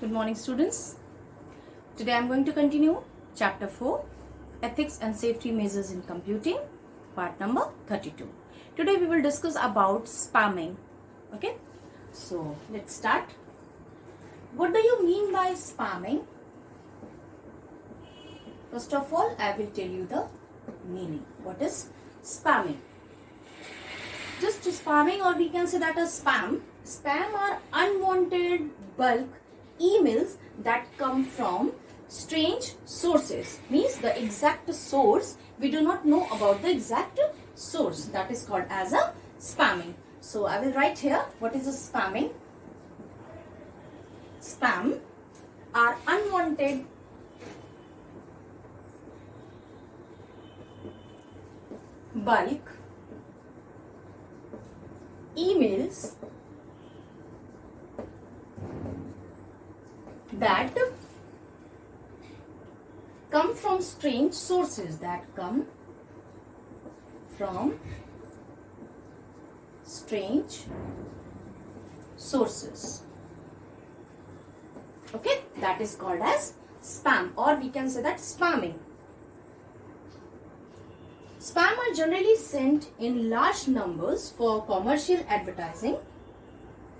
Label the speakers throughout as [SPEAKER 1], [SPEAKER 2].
[SPEAKER 1] Good morning, students. Today I am going to continue chapter 4, Ethics and Safety Measures in Computing, part number 32. Today we will discuss about spamming. Okay, so let's start. What do you mean by spamming? First of all, I will tell you the meaning. What is spamming? Just spamming, or we can say that as spam. Spam are unwanted bulk emails that come from strange sources. Means the exact source, we do not know about the exact source. That is called as a spamming. So I will write here what is a spamming. Spam are unwanted bulk emails that come from strange sources, Okay, that is called as spam, or we can say that spamming. Spam are generally sent in large numbers for commercial advertising.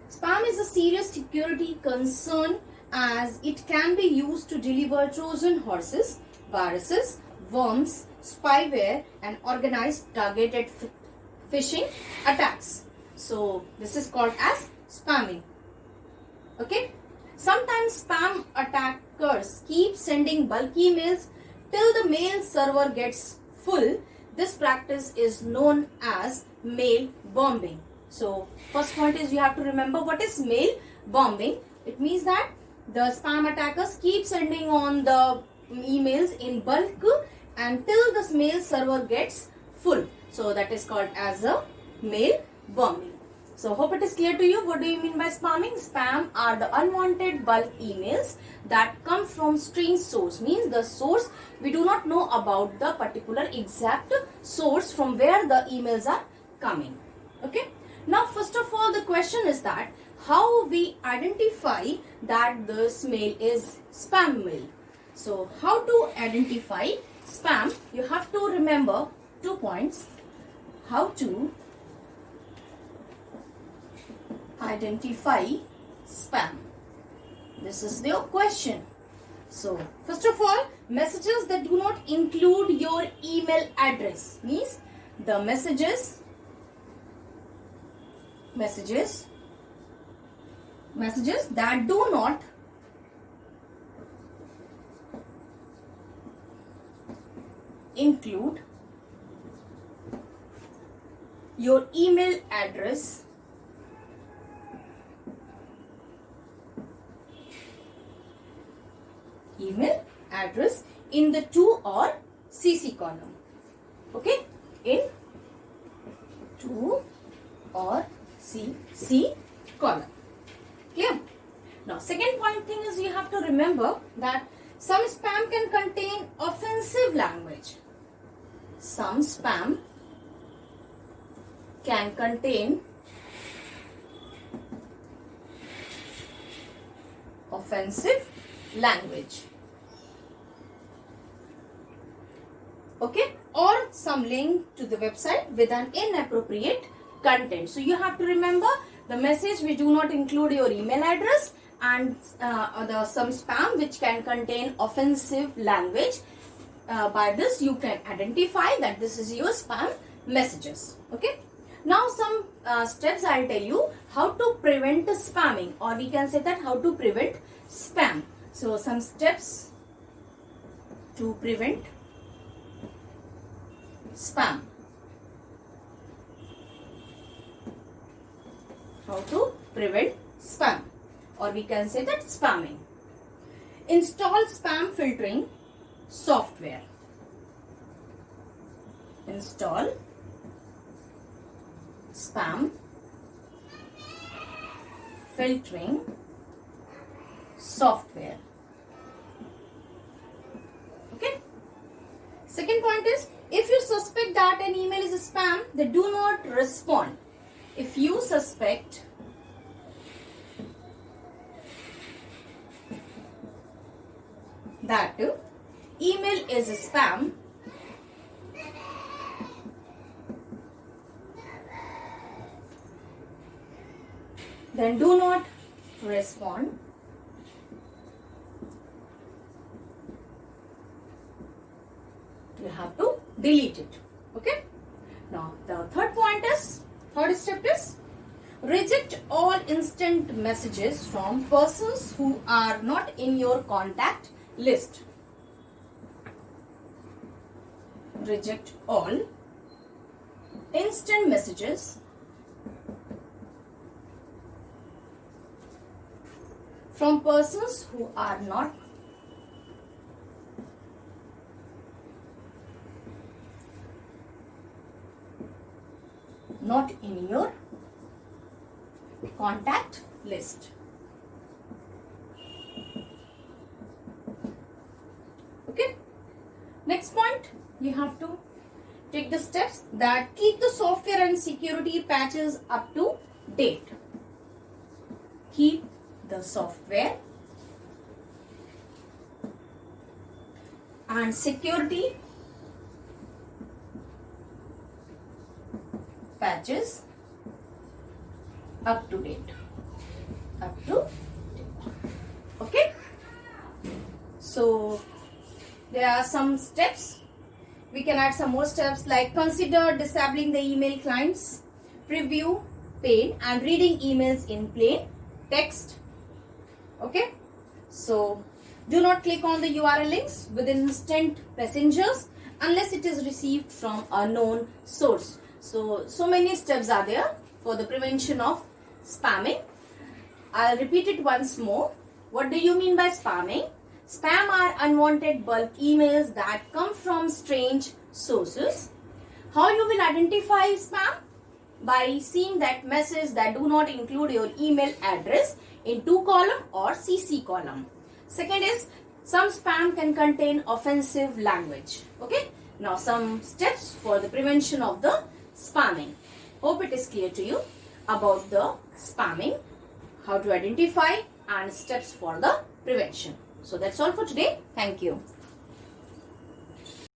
[SPEAKER 1] Spam is a serious security concern as it can be used to deliver Trojan horses, viruses, worms, spyware and organized targeted phishing attacks. So this is called as spamming. Okay. Sometimes spam attackers keep sending bulk emails till the mail server gets full. This practice is known as mail bombing. So first point is you have to remember what is mail bombing. It means that the spam attackers keep sending on the emails in bulk until the mail server gets full. So that is called as a mail bombing. So hope it is clear to you. What do you mean by spamming? Spam are the unwanted bulk emails that come from strange source. Means the source, we do not know about the particular exact source from where the emails are coming. Okay. Now first of all, the question is that how we identify that this mail is spam mail. So how to identify spam? You have to remember 2 points. How to identify spam. This is the question. So first of all, messages that do not include your email address. Means the messages that do not include your email address in the to or CC column. Okay, in to or CC column. Clear? Now second point thing is you have to remember that some spam can contain offensive language. Some spam can contain offensive language. Okay, or some link to the website with an inappropriate content. So you have to remember the message which do not include your email address and some spam which can contain offensive language. By this you can identify that this is your spam messages. Okay. Now some steps I will tell you how to prevent spamming, or we can say that how to prevent spam. So some steps to prevent spam. How to prevent spam, or we can say that spamming. Install spam filtering software. Install spam filtering software. Okay. Second point is, if you suspect that an email is a spam, then do not respond. If you suspect that email is a spam, then do not respond. You have to delete it. Okay. Now the third step is reject all instant messages from persons who are not in your contact list. Reject all instant messages from persons who are not in your contact list. Okay. Next point, you have to take the steps that keep the software and security patches up to date. Keep the software and security patches up to date. Okay. So there are some steps. We can add some more steps like consider disabling the email clients, preview, pane and reading emails in plain text. Okay. So do not click on the URL links within instant messengers unless it is received from a known source. So many steps are there for the prevention of spamming. I'll repeat it once more. What do you mean by spamming? Spam are unwanted bulk emails that come from strange sources. How you will identify spam? By seeing that message that do not include your email address in 2 column or CC column. Second is some spam can contain offensive language. Okay. Now some steps for the prevention of the spamming. Hope it is clear to you about the spamming, how to identify and steps for the prevention. So that's all for today. Thank you.